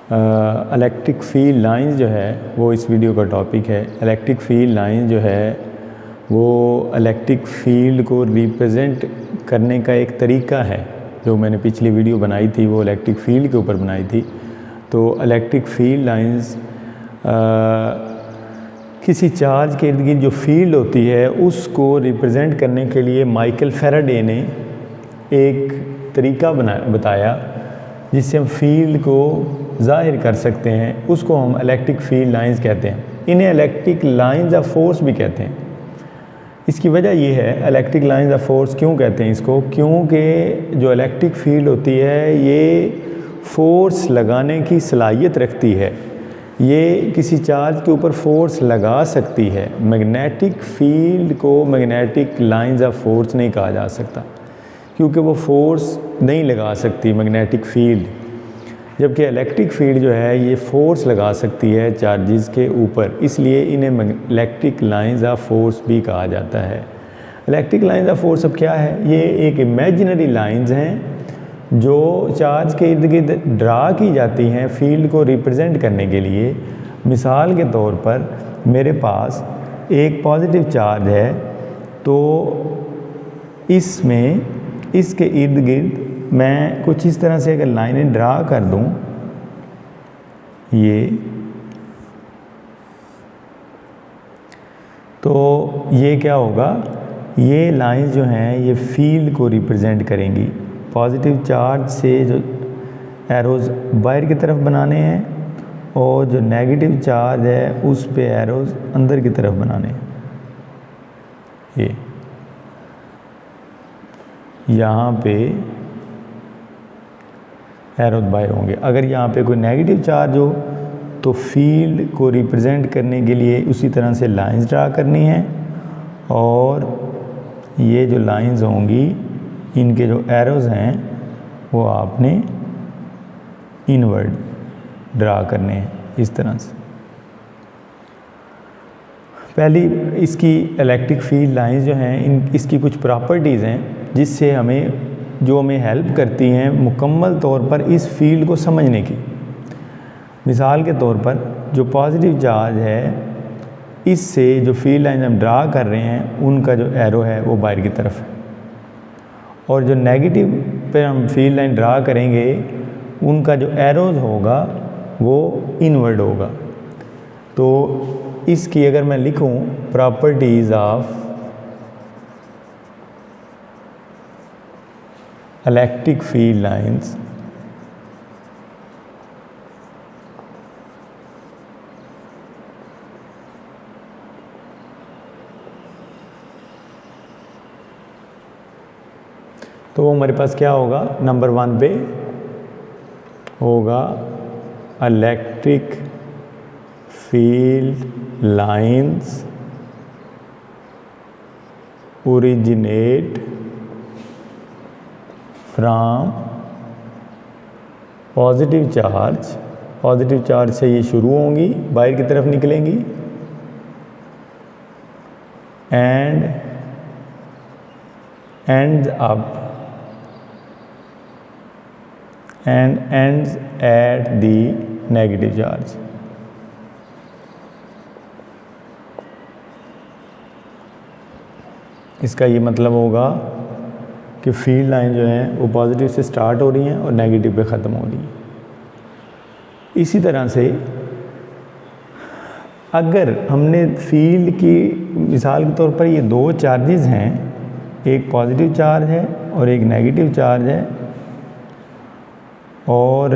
Electric field lines जो है वो इस वीडियो का टॉपिक है। इलेक्ट्रिक फील्ड लाइन जो है वो इलेक्ट्रिक फील्ड को रिप्रेजेंट करने का एक तरीका है। जो मैंने पिछली वीडियो बनाई थी वो इलेक्ट्रिक फील्ड के ऊपर बनाई थी। तो इलेक्ट्रिक फील्ड लाइंस किसी चार्ज के इर्द गिर्द जो फील्ड होती है उसको रिप्रेजेंट करने के लिए माइकल फैराडे ने एक तरीका बताया जिससे हम फील्ड को ज़ाहिर कर सकते हैं। उसको हम इलेक्ट्रिक फील्ड लाइंस कहते हैं। इन्हें इलेक्ट्रिक लाइंस ऑफ फोर्स भी कहते हैं। इसकी वजह ये है, इलेक्ट्रिक लाइंस ऑफ फोर्स क्यों कहते हैं इसको, क्योंकि जो इलेक्ट्रिक फील्ड होती है ये फोर्स लगाने की सलाहियत रखती है। ये किसी चार्ज के ऊपर फोर्स लगा सकती है। मैग्नेटिक फील्ड को मैग्नेटिक लाइंस ऑफ फोर्स नहीं कहा जा सकता क्योंकि वो फोर्स नहीं लगा सकती मैग्नेटिक फील्ड, जबकि इलेक्ट्रिक फील्ड जो है ये फोर्स लगा सकती है चार्जेस के ऊपर, इसलिए इन्हें इलेक्ट्रिक लाइंस ऑफ फोर्स भी कहा जाता है। इलेक्ट्रिक लाइंस ऑफ फोर्स अब क्या है, ये एक इमेजिनरी लाइंस हैं जो चार्ज के इर्द गिर्द ड्रा की जाती हैं फील्ड को रिप्रेजेंट करने के लिए। मिसाल के तौर पर मेरे पास एक पॉजिटिव चार्ज है, तो इसमें इसके इर्द गिर्द मैं कुछ इस तरह से अगर लाइनें ड्रा कर दूं, ये तो ये क्या होगा, ये लाइंस जो हैं ये फील्ड को रिप्रेजेंट करेंगी। पॉजिटिव चार्ज से जो एरोज़ बाहर की तरफ बनाने हैं और जो नेगेटिव चार्ज है उस पे एरोज़ अंदर की तरफ बनाने हैं। ये यहाँ पे एरो बाहर होंगे। अगर यहाँ पे कोई नेगेटिव चार्ज हो तो फील्ड को रिप्रेजेंट करने के लिए उसी तरह से लाइंस ड्रा करनी है, और ये जो लाइंस होंगी इनके जो एरोज़ हैं वो आपने इनवर्ड ड्रा करने हैं इस तरह से। पहली इसकी इलेक्ट्रिक फील्ड लाइंस जो हैं इसकी कुछ प्रॉपर्टीज़ हैं जिससे हमें हेल्प करती हैं मुकम्मल तौर पर इस फील्ड को समझने की। मिसाल के तौर पर जो पॉजिटिव चार्ज है इससे जो फील्ड लाइन हम ड्रा कर रहे हैं उनका जो एरो है वो बाहर की तरफ है, और जो नेगेटिव पे हम फील्ड लाइन ड्रा करेंगे उनका जो एरोज़ होगा वो इनवर्ड होगा। तो इसकी अगर मैं लिखूं properties of electric field lines, तो वो हमारे पास क्या होगा, नंबर 1 पे होगा electric field lines originate from positive charge. Positive charge से ये शुरू होंगी, बाहर की तरफ निकलेंगी, and ends up and ends at the negative charge. इसका ये मतलब होगा कि फील्ड लाइन जो है वो पॉजिटिव से स्टार्ट हो रही हैं और नेगेटिव पे ख़त्म हो रही है। इसी तरह से अगर हमने फील्ड की मिसाल के तौर पर ये दो चार्जेस हैं, एक पॉजिटिव चार्ज है और एक नेगेटिव चार्ज है, और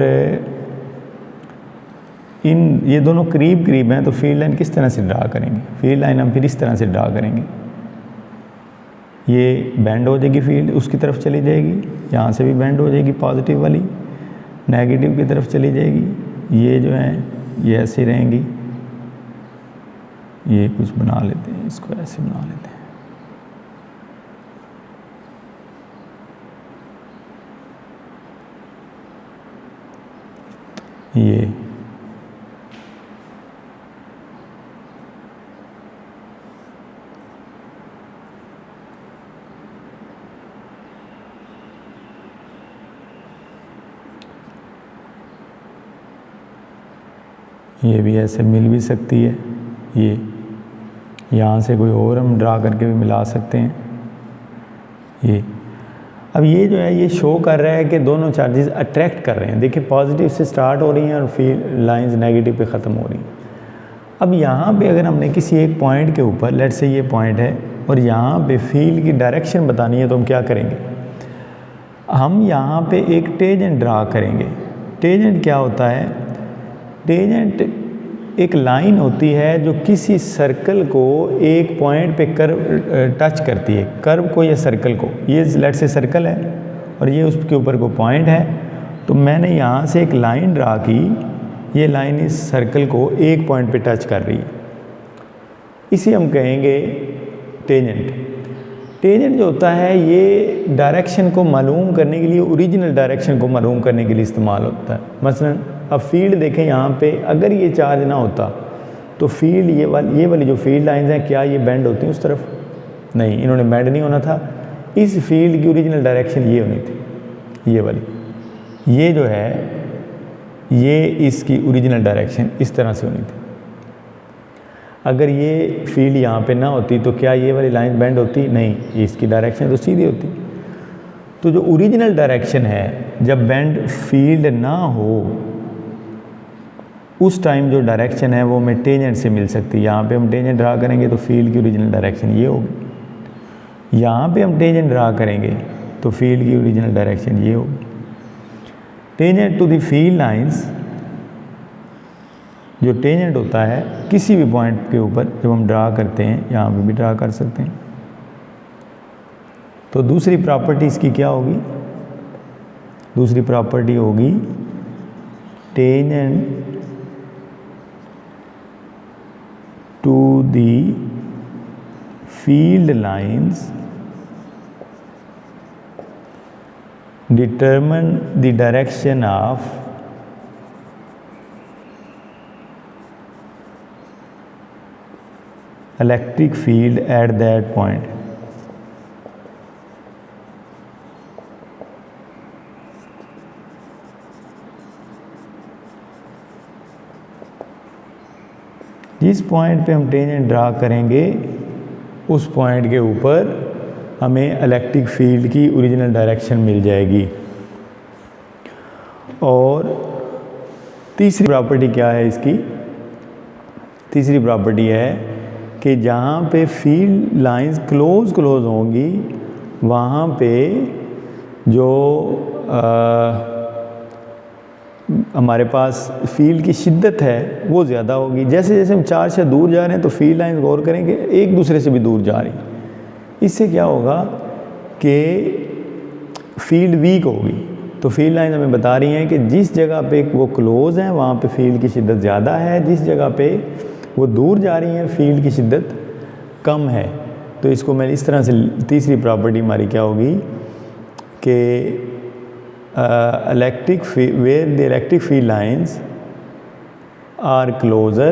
ये दोनों करीब करीब हैं, तो फील्ड लाइन किस तरह से ड्रा करेंगे, फील्ड लाइन हम फिर इस तरह से ड्रा करेंगे। ये बेंड हो जाएगी, फील्ड उसकी तरफ चली जाएगी, यहाँ से भी बेंड हो जाएगी पॉजिटिव वाली, नेगेटिव की तरफ चली जाएगी। ये जो है ये ऐसे रहेंगी, ये कुछ बना लेते हैं, इसको ऐसे बना लेते हैं। ये ये भी ऐसे मिल भी सकती है, ये यहाँ से कोई और हम ड्रा करके भी मिला सकते हैं ये। अब ये जो है ये शो कर रहा है कि दोनों चार्जेस अट्रैक्ट कर रहे हैं। देखिए पॉजिटिव से स्टार्ट हो रही हैं और फील्ड लाइंस नेगेटिव पे ख़त्म हो रही हैं। अब यहाँ पे अगर हमने किसी एक पॉइंट के ऊपर, लेट्स से ये पॉइंट है और यहाँ पे फील्ड की डायरेक्शन बतानी है, तो हम क्या करेंगे, हम यहाँ पे एक टेंजेंट ड्रा करेंगे। टेंजेंट क्या होता है, टेंजेंट एक लाइन होती है जो किसी सर्कल को एक पॉइंट पे कर्व टच करती है, कर्व को या सर्कल को। ये लेट से सर्कल है और ये उसके ऊपर को पॉइंट है, तो मैंने यहाँ से एक लाइन ड्रा की, ये लाइन इस सर्कल को एक पॉइंट पे टच कर रही है, इसे हम कहेंगे टेंजेंट। टेंजेंट जो होता है ये डायरेक्शन को मालूम करने के लिए, ओरिजिनल डायरेक्शन को मालूम करने के लिए इस्तेमाल होता है। मसलन अब फील्ड देखें यहाँ पे, अगर ये चार्ज ना होता तो फील्ड ये वाली जो फील्ड लाइंस हैं, क्या ये बेंड होती हैं उस तरफ? नहीं, इन्होंने बेंड नहीं होना था। इस फील्ड की ओरिजिनल डायरेक्शन ये होनी थी, ये वाली, ये जो है ये इसकी ओरिजिनल डायरेक्शन इस तरह से होनी थी। अगर ये फील्ड यहाँ पे ना होती तो क्या ये वाली लाइन बेंड होती? नहीं, इसकी डायरेक्शन तो सीधी होती। तो जो ओरिजिनल डायरेक्शन है, जब बेंड फील्ड ना हो उस टाइम जो डायरेक्शन है वो हमें टेंजेंट से मिल सकती है। यहाँ पे हम टेंजेंट ड्रा करेंगे तो फील्ड की ओरिजिनल डायरेक्शन ये होगी। यहाँ पे हम टेंजेंट ड्रा करेंगे तो फील्ड की ओरिजिनल डायरेक्शन ये होगी। Tangent to the field lines, जो टेंजेंट होता है किसी भी पॉइंट के ऊपर जब हम ड्रा करते हैं, यहाँ पे भी ड्रा कर सकते हैं। तो दूसरी प्रॉपर्टी इसकी क्या होगी? दूसरी प्रॉपर्टी होगी tangent to the field lines determine the direction of electric field at that point. जिस पॉइंट पे हम टेंजेंट ड्रा करेंगे उस पॉइंट के ऊपर हमें इलेक्ट्रिक फील्ड की ओरिजिनल डायरेक्शन मिल जाएगी। और तीसरी प्रॉपर्टी क्या है इसकी? तीसरी प्रॉपर्टी है कि जहाँ पे फील्ड लाइंस क्लोज होंगी वहाँ पे जो हमारे पास फील्ड की शिद्दत है वो ज़्यादा होगी। जैसे जैसे हम चार्ज से दूर जा रहे हैं तो फील्ड लाइंस गौर करेंगे एक दूसरे से भी दूर जा रही। इससे क्या होगा कि फील्ड वीक होगी। तो फील्ड लाइन हमें बता रही हैं कि जिस जगह पे वो क्लोज हैं वहाँ पे फील्ड की शिद्दत ज़्यादा है, जिस जगह पे वो दूर जा रही हैं फील्ड की शिद्दत कम है। तो इसको मैं इस तरह से, तीसरी प्रॉपर्टी हमारी क्या होगी कि where the electric field lines are closer,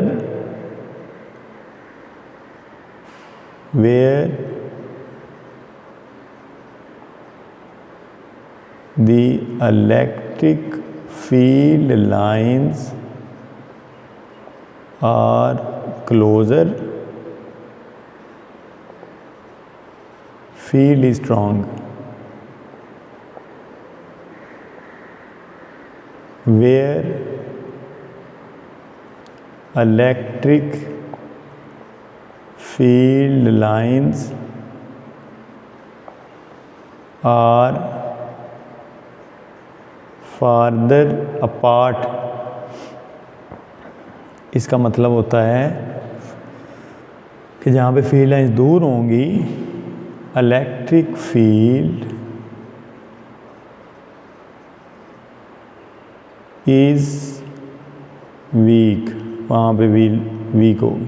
where the electric field lines are closer, field is strong. Where electric field lines are farther apart, इसका मतलब होता है कि जहाँ पे फील्ड लाइंस दूर होंगी इलेक्ट्रिक फील्ड इज़ वीक, वहाँ पे वीक होगी।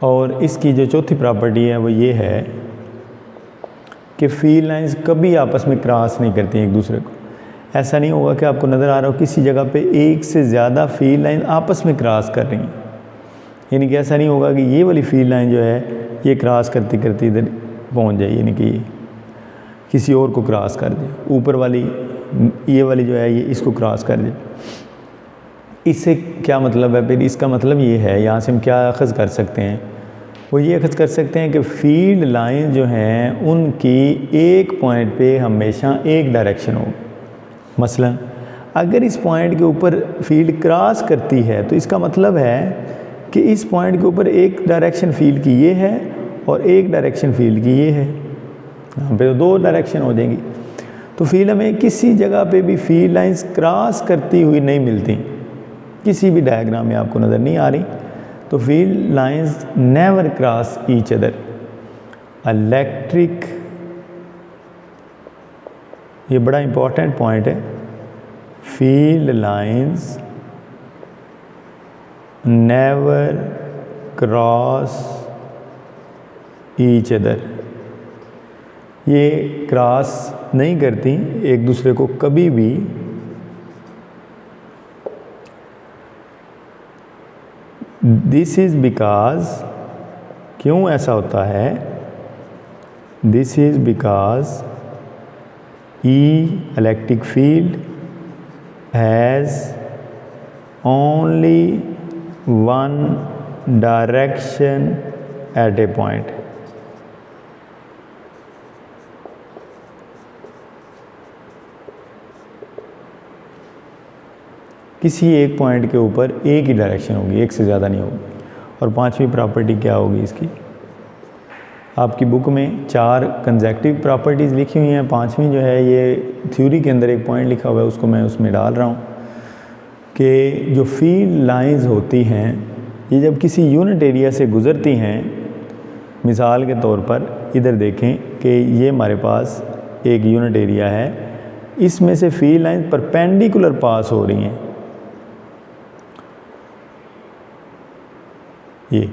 और इसकी जो चौथी प्रॉपर्टी है वो ये है कि फील्ड लाइंस कभी आपस में क्रॉस नहीं करती हैं एक दूसरे को। ऐसा नहीं होगा कि आपको नज़र आ रहा हो किसी जगह पे एक से ज़्यादा फील्ड लाइन आपस में क्रॉस कर रही हैं, यानी कि ऐसा नहीं होगा कि ये वाली फील्ड लाइन जो है ये क्रॉस करती करती इधर पहुँच जाए, यानी कि किसी और को क्रॉस कर दे, ऊपर वाली ये वाली जो है ये इसको क्रॉस कर दे। इससे क्या मतलब है? फिर इसका मतलब ये है, यहाँ से हम क्या अखज़ कर सकते हैं? वो ये अखज़ कर सकते हैं कि फील्ड लाइन जो हैं उनकी एक पॉइंट पे हमेशा एक डायरेक्शन हो। मसलन अगर इस पॉइंट के ऊपर फील्ड क्रॉस करती है तो इसका मतलब है कि इस पॉइंट के ऊपर एक डायरेक्शन फील्ड की ये है और एक डायरेक्शन फील्ड की ये है। यहाँ पे तो दो डायरेक्शन हो जाएंगी। तो फील्ड हमें किसी जगह पे भी फील्ड लाइंस क्रॉस करती हुई नहीं मिलती, किसी भी डायग्राम में आपको नज़र नहीं आ रही। तो field lines never cross each other. Electric, ये बड़ा इंपॉर्टेंट पॉइंट है, field lines never cross each other. ये क्रॉस नहीं करती एक दूसरे को कभी भी। दिस इज़ बिकॉज, क्यों ऐसा होता है? This is because E electric field has only one direction at a point. किसी एक पॉइंट के ऊपर एक ही डायरेक्शन होगी, एक से ज़्यादा नहीं होगी। और पांचवी प्रॉपर्टी क्या होगी इसकी? आपकी बुक में 4 कंसेक्टिव प्रॉपर्टीज़ लिखी हुई हैं, पांचवी जो है ये थ्योरी के अंदर एक पॉइंट लिखा हुआ है, उसको मैं उसमें डाल रहा हूँ कि जो फील्ड लाइंस होती हैं ये जब किसी यूनिट एरिया से गुज़रती हैं, मिसाल के तौर पर इधर देखें कि ये हमारे पास एक यूनिट एरिया है, इसमें से फील्ड लाइंस परपेंडिकुलर पास हो रही हैं। ये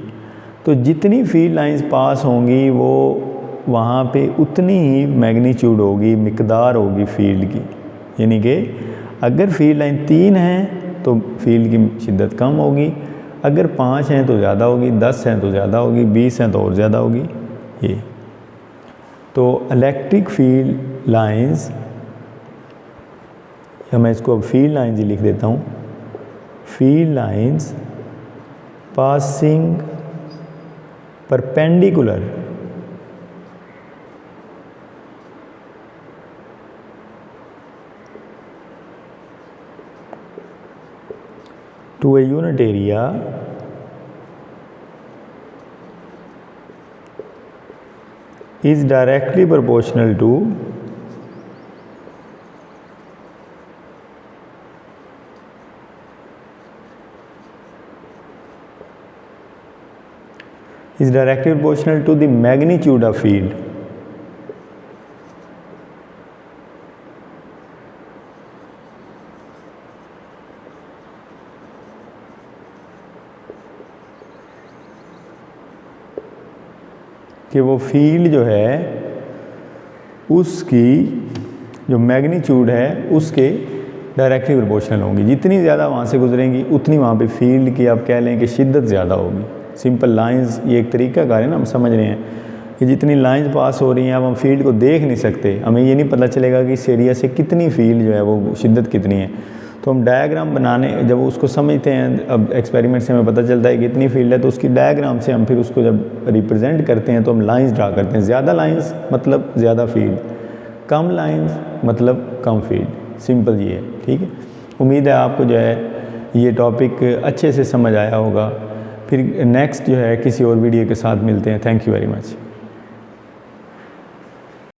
तो जितनी फील्ड लाइंस पास होंगी वो वहाँ पे उतनी ही मैग्नीट्यूड होगी, मिकदार होगी फील्ड की। यानी कि अगर फील्ड लाइन 3 हैं तो फील्ड की शिद्दत कम होगी, अगर 5 हैं तो ज़्यादा होगी, 10 हैं तो ज़्यादा होगी, 20 हैं तो और ज़्यादा होगी। ये तो इलेक्ट्रिक फील्ड लाइंस, या मैं इसको अब फील्ड लाइंस ही लिख देता हूँ, field lines passing perpendicular to a unit area is directly proportional to is directly proportional to the magnitude of field. कि वो फील्ड जो है उसकी जो मैग्नीट्यूड है उसके डायरेक्टली प्रोपोर्शनल होंगी। जितनी ज़्यादा वहाँ से गुजरेंगी उतनी वहाँ पे फील्ड की आप कह लें कि शिद्दत ज़्यादा होगी। सिंपल लाइंस, ये एक तरीका कार है ना, हम समझ रहे हैं कि जितनी लाइंस पास हो रही हैं अब हम फील्ड को देख नहीं सकते, हमें ये नहीं पता चलेगा कि इस एरिया से कितनी फील्ड जो है वो शिद्दत कितनी है। तो हम डायग्राम बनाने जब उसको समझते हैं, अब एक्सपेरिमेंट से हमें पता चलता है कि इतनी फील्ड है, तो उसकी डायग्राम से हम फिर उसको जब रिप्रेजेंट करते हैं तो हम लाइंस ड्रा करते हैं। ज़्यादा लाइंस मतलब ज़्यादा फील्ड, कम लाइंस मतलब कम फील्ड। सिंपल ये है, ठीक है। उम्मीद है आपको जो है ये टॉपिक अच्छे से समझ आया होगा। फिर नेक्स्ट जो है किसी और वीडियो के साथ मिलते हैं। Thank you very much.